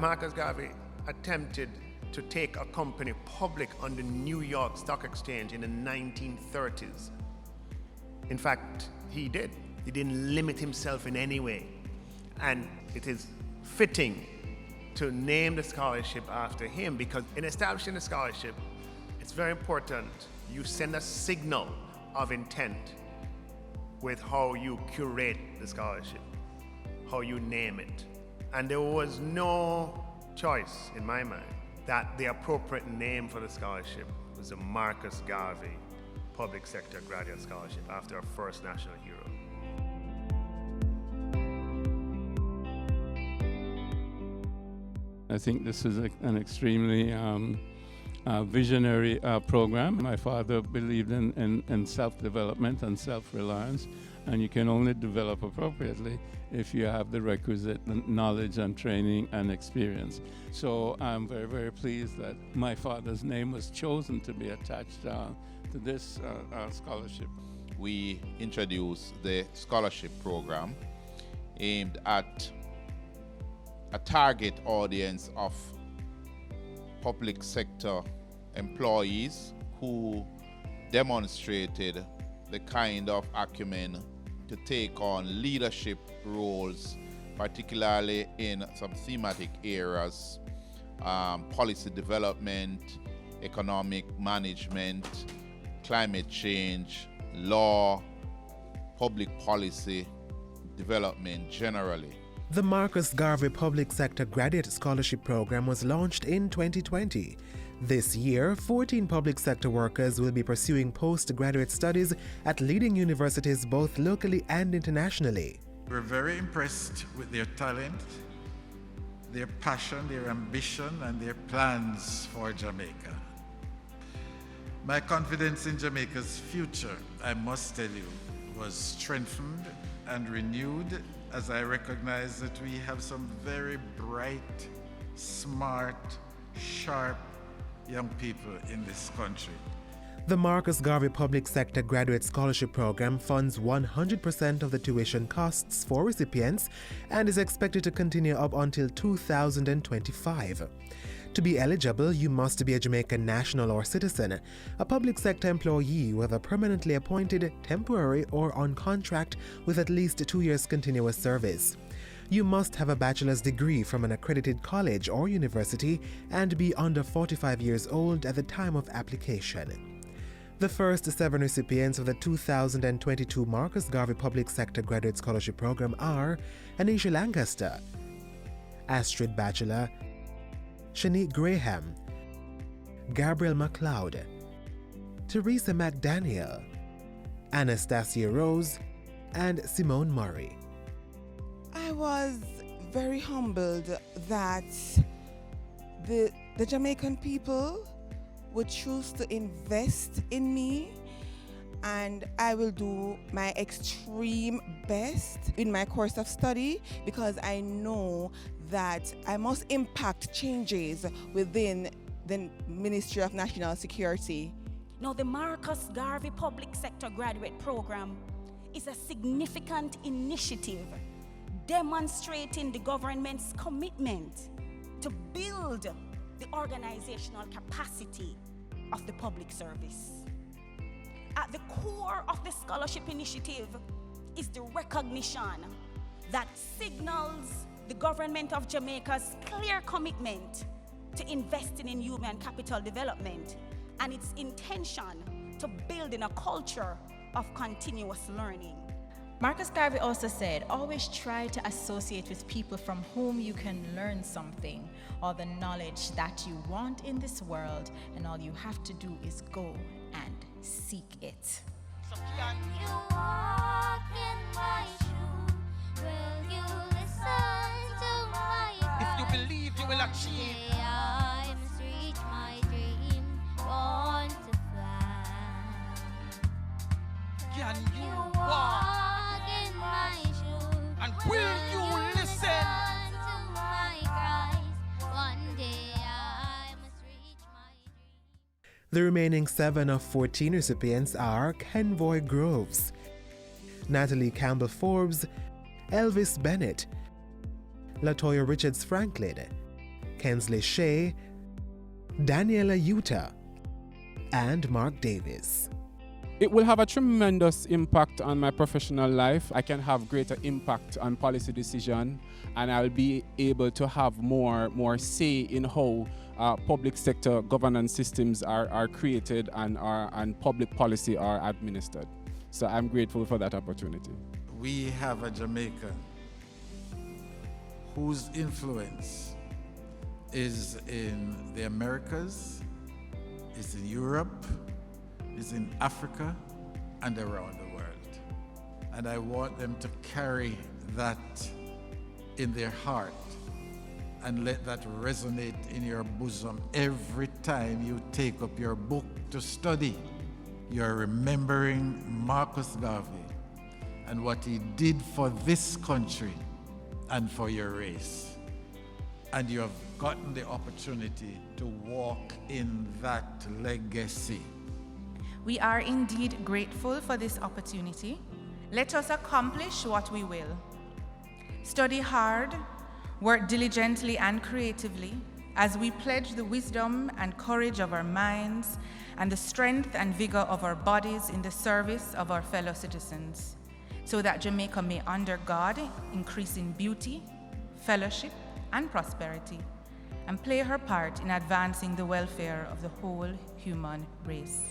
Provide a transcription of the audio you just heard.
Marcus Garvey attempted to take a company public on the New York Stock Exchange in the 1930s. In fact, he did. He didn't limit himself in any way. And it is fitting to name the scholarship after him, because in establishing the scholarship, it's very important you send a signal of intent with how you curate the scholarship, how you name it. And there was no choice in my mind that the appropriate name for the scholarship was the Marcus Garvey Public Sector Graduate Scholarship, after our first national hero. I think this is an extremely visionary program. My father believed in self-development and self-reliance, and you can only develop appropriately if you have the requisite knowledge and training and experience. So I'm very, very pleased that my father's name was chosen to be attached to this scholarship. We introduced the scholarship program aimed at a target audience of public sector employees who demonstrated the kind of acumen to take on leadership roles, particularly in some thematic areas, policy development, economic management, climate change, law, public policy development generally. The Marcus Garvey Public Sector Graduate Scholarship Program was launched in 2020. This year, 14 public sector workers will be pursuing postgraduate studies at leading universities both locally and internationally. We're very impressed with their talent, their passion, their ambition, and their plans for Jamaica. My confidence in Jamaica's future, I must tell you, was strengthened and renewed as I recognize that we have some very bright, smart, sharp young people in this country. The Marcus Garvey Public Sector Graduate Scholarship Program funds 100% of the tuition costs for recipients and is expected to continue up until 2025. To be eligible, you must be a Jamaican national or citizen, a public sector employee, whether permanently appointed, temporary, or on contract with at least 2 years continuous service. You must have a bachelor's degree from an accredited college or university and be under 45 years old at the time of application. The first 7 recipients of the 2022 Marcus Garvey Public Sector Graduate Scholarship Program are Anisha Lancaster, Astrid Batchelor, Shanique Graham, Gabriel MacLeod, Teresa McDaniel, Anastasia Rose, and Simone Murray. I was very humbled that the Jamaican people would choose to invest in me, and I will do my extreme best in my course of study because I know that I must impact changes within the Ministry of National Security. Now, the Marcus Garvey Public Sector Graduate Program is a significant initiative demonstrating the government's commitment to build the organizational capacity of the public service. At the core of the scholarship initiative is the recognition that signals the government of Jamaica's clear commitment to investing in human capital development and its intention to build in a culture of continuous learning. Marcus Garvey also said, always try to associate with people from whom you can learn something or the knowledge that you want in this world, and all you have to do is go and seek it. Can you walk in my shoes? Will you listen to my cry? If you believe, you will achieve. I must reach my dream, born to fly. Can you walk in my shoes? and will you listen? To my cries. One day I must reach my dream. The remaining 7 of 14 recipients are Kenvoy Groves, Natalie Campbell Forbes, Elvis Bennett, Latoya Richards Franklin, Kensley Shea, Daniela Utah, and Mark Davis. It will have a tremendous impact on my professional life. I can have greater impact on policy decision, and I'll be able to have more say in how public sector governance systems are created and public policy are administered. So I'm grateful for that opportunity. We have a Jamaican whose influence is in the Americas, is in Europe, is in Africa, and around the world. And I want them to carry that in their heart and let that resonate in your bosom every time you take up your book to study. You're remembering Marcus Garvey and what he did for this country and for your race. And you have gotten the opportunity to walk in that legacy. We are indeed grateful for this opportunity. Let us accomplish what we will. Study hard, work diligently and creatively as we pledge the wisdom and courage of our minds and the strength and vigor of our bodies in the service of our fellow citizens, so that Jamaica may, under God, increase in beauty, fellowship, and prosperity, and play her part in advancing the welfare of the whole human race.